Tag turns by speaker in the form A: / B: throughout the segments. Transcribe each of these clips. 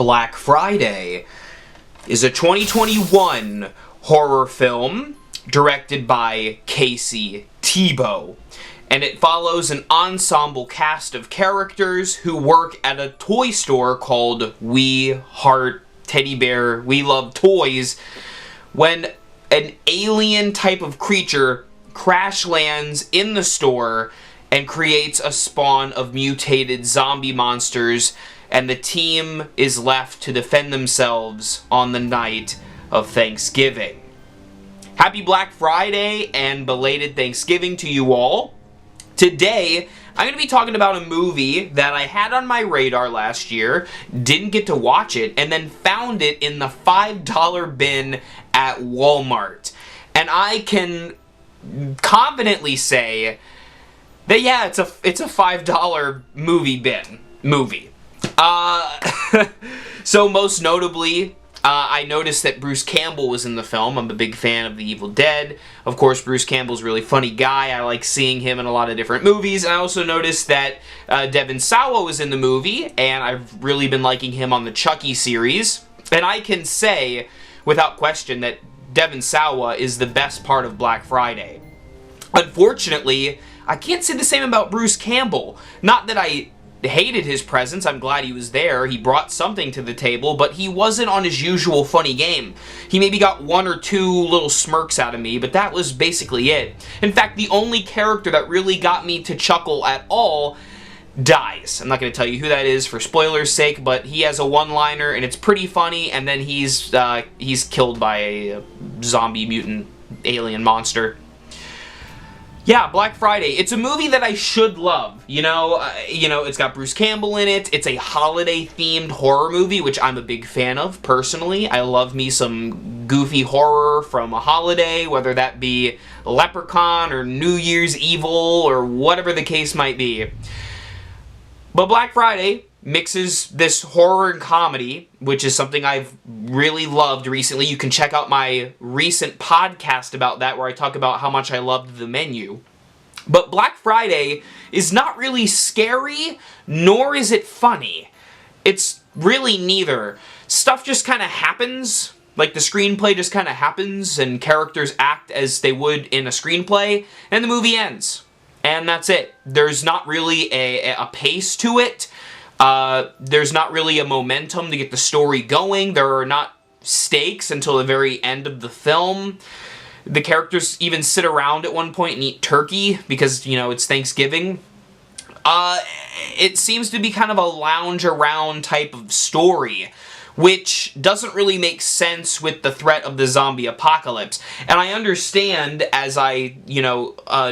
A: Black Friday is a 2021 horror film directed by Casey Tebow. And it follows an ensemble cast of characters who work at a toy store called We Heart Teddy Bear, We Love Toys, when an alien type of creature crash lands in the store and creates a spawn of mutated zombie monsters, and the team is left to defend themselves on the night of Thanksgiving. Happy Black Friday and belated Thanksgiving to you all. Today, I'm going to be talking about a movie that I had on my radar last year, didn't get to watch it, and then found it in the $5 bin at Walmart. And I can confidently say that, yeah, it's a $5 movie. So most notably, I noticed that Bruce Campbell was in the film. I'm a big fan of The Evil Dead. Of course, Bruce Campbell's a really funny guy. I like seeing him in a lot of different movies. And I also noticed that Devon Sawa was in the movie, and I've really been liking him on the Chucky series. And I can say, without question, that Devon Sawa is the best part of Black Friday. Unfortunately, I can't say the same about Bruce Campbell. Not that I hated his presence, I'm glad he was there, he brought something to the table, but he wasn't on his usual funny game. He maybe got one or two little smirks out of me, but that was basically it. In fact, the only character that really got me to chuckle at all dies. I'm not going to tell you who that is for spoilers' sake, but he has a one-liner, and it's pretty funny, and then he's killed by a zombie mutant alien monster. Yeah, Black Friday. It's a movie that I should love. You know, it's got Bruce Campbell in it. It's a holiday-themed horror movie, which I'm a big fan of, personally. I love me some goofy horror from a holiday, whether that be Leprechaun or New Year's Evil or whatever the case might be. But Black Friday mixes this horror and comedy, which is something I've really loved recently. You can check out my recent podcast about that, where I talk about how much I loved the menu. But Black Friday is not really scary, nor is it funny. It's really neither. Stuff just kind of happens, like the screenplay just kind of happens, and characters act as they would in a screenplay, and the movie ends. And that's it. There's not really a pace to it. There's not really a momentum to get the story going. There are not stakes until the very end of the film. The characters even sit around at one point and eat turkey because, you know, it's Thanksgiving. It seems to be kind of a lounge around type of story, which doesn't really make sense with the threat of the zombie apocalypse. And I understand, as I,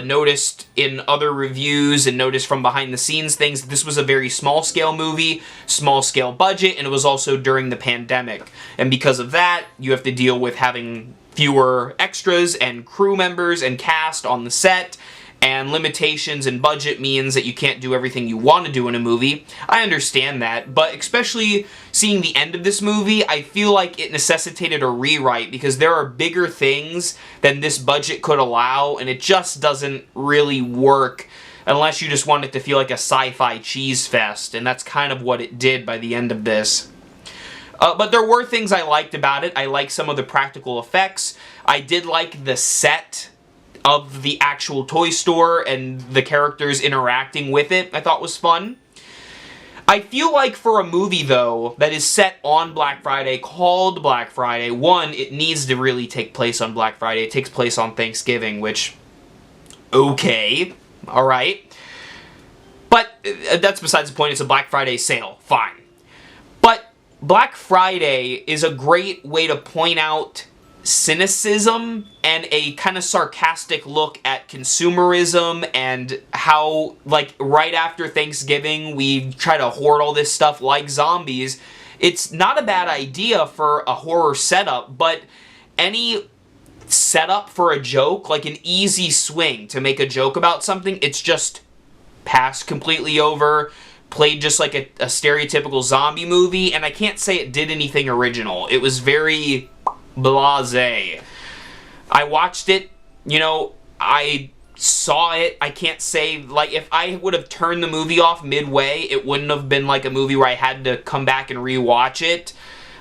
A: noticed in other reviews and noticed from behind the scenes things, this was a very small-scale movie, small-scale budget, and it was also during the pandemic. And because of that, you have to deal with having fewer extras and crew members and cast on the set, and limitations and budget means that you can't do everything you want to do in a movie. I understand that, but especially seeing the end of this movie, I feel like it necessitated a rewrite because there are bigger things than this budget could allow, and it just doesn't really work unless you just want it to feel like a sci-fi cheese fest, and that's kind of what it did by the end of this. But there were things I liked about it. I liked some of the practical effects. I did like the set of the actual toy store and the characters interacting with it. I thought was fun. I feel like for a movie, though, that is set on Black Friday, called Black Friday, one, it needs to really take place on Black Friday. It takes place on Thanksgiving, which, okay, alright. But that's besides the point. It's a Black Friday sale. Fine. But Black Friday is a great way to point out cynicism and a kind of sarcastic look at consumerism and how, like, right after Thanksgiving we try to hoard all this stuff like zombies. It's not a bad idea for a horror setup, but any setup for a joke, like an easy swing to make a joke about something, it's just passed completely over, played just like a stereotypical zombie movie, and I can't say it did anything original. It was very blasé. I watched it, I saw it. I can't say, like, if I would have turned the movie off midway, it wouldn't have been like a movie where I had to come back and rewatch it.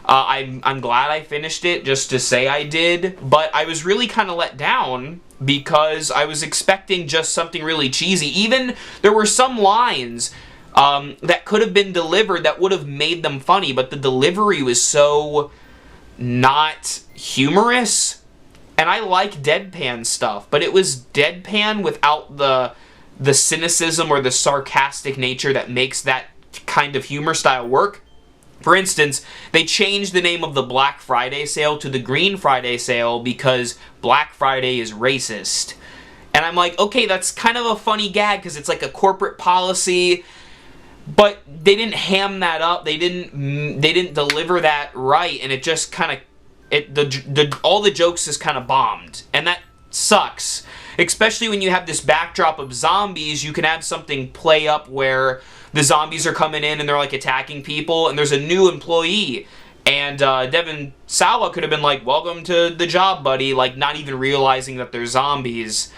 A: I'm glad I finished it, just to say I did, but I was really kind of let down because I was expecting just something really cheesy. Even, there were some lines that could have been delivered that would have made them funny, but the delivery was so not humorous. And I like deadpan stuff, but it was deadpan without the cynicism or the sarcastic nature that makes that kind of humor style work. For instance, they changed the name of the Black Friday sale to the Green Friday sale because Black Friday is racist. And I'm like, okay, that's kind of a funny gag because it's like a corporate policy, but they didn't ham that up. They didn't deliver that right, and it just kind of all the jokes is kind of bombed, and that sucks. Especially when you have this backdrop of zombies, you can have something play up where the zombies are coming in and they're like attacking people, and there's a new employee, and Devin Sawa could have been like, "Welcome to the job, buddy," like not even realizing that they're zombies,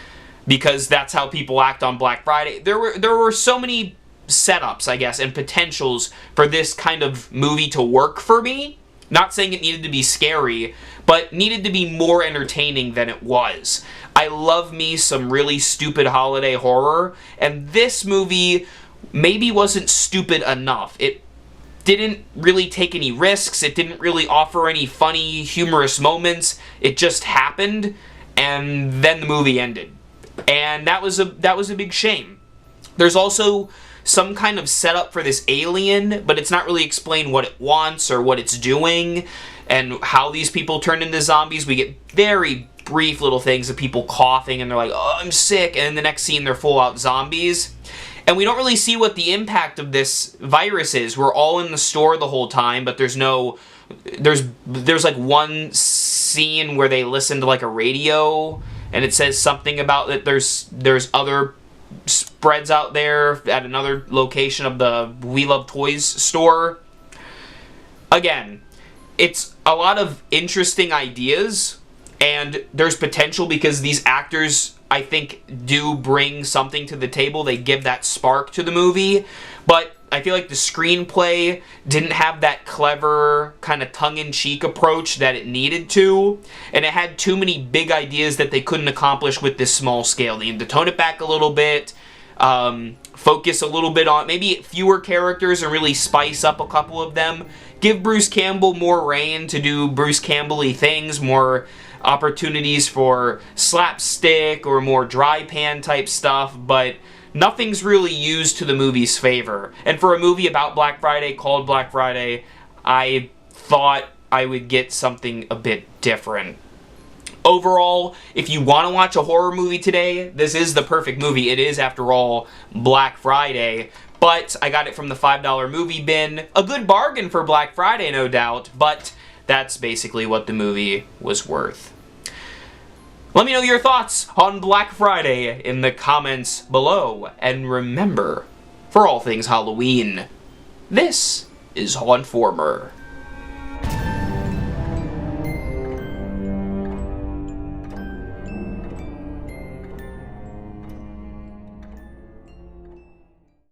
A: because that's how people act on Black Friday. There were so many setups, I guess, and potentials for this kind of movie to work for me. Not saying it needed to be scary, but needed to be more entertaining than it was. I love me some really stupid holiday horror, and this movie maybe wasn't stupid enough. It didn't really take any risks, it didn't really offer any funny, humorous moments. It just happened, and then the movie ended. And that was a big shame. There's also some kind of setup for this alien, but it's not really explained what it wants or what it's doing and how these people turn into zombies. We get very brief little things of people coughing and they're like, "Oh, I'm sick," and in the next scene they're full out zombies. And we don't really see what the impact of this virus is. We're all in the store the whole time, but there's like one scene where they listen to like a radio and it says something about that there's other spreads out there at another location of the We Love Toys store. Again, it's a lot of interesting ideas, and there's potential because these actors, I think, do bring something to the table. They give that spark to the movie, but I feel like the screenplay didn't have that clever kind of tongue-in-cheek approach that it needed to, and it had too many big ideas that they couldn't accomplish with this small scale. They need to tone it back a little bit, focus a little bit on maybe fewer characters and really spice up a couple of them. Give Bruce Campbell more reign to do Bruce Campbell-y things, more opportunities for slapstick or more dry pan type stuff, but nothing's really used to the movie's favor. And for a movie about Black Friday, called Black Friday, I thought I would get something a bit different. Overall, if you want to watch a horror movie today, this is the perfect movie. It is, after all, Black Friday. But I got it from the $5 movie bin. A good bargain for Black Friday, no doubt, but that's basically what the movie was worth. Let me know your thoughts on Black Friday in the comments below. And remember, for all things Halloween, this is hauntformer.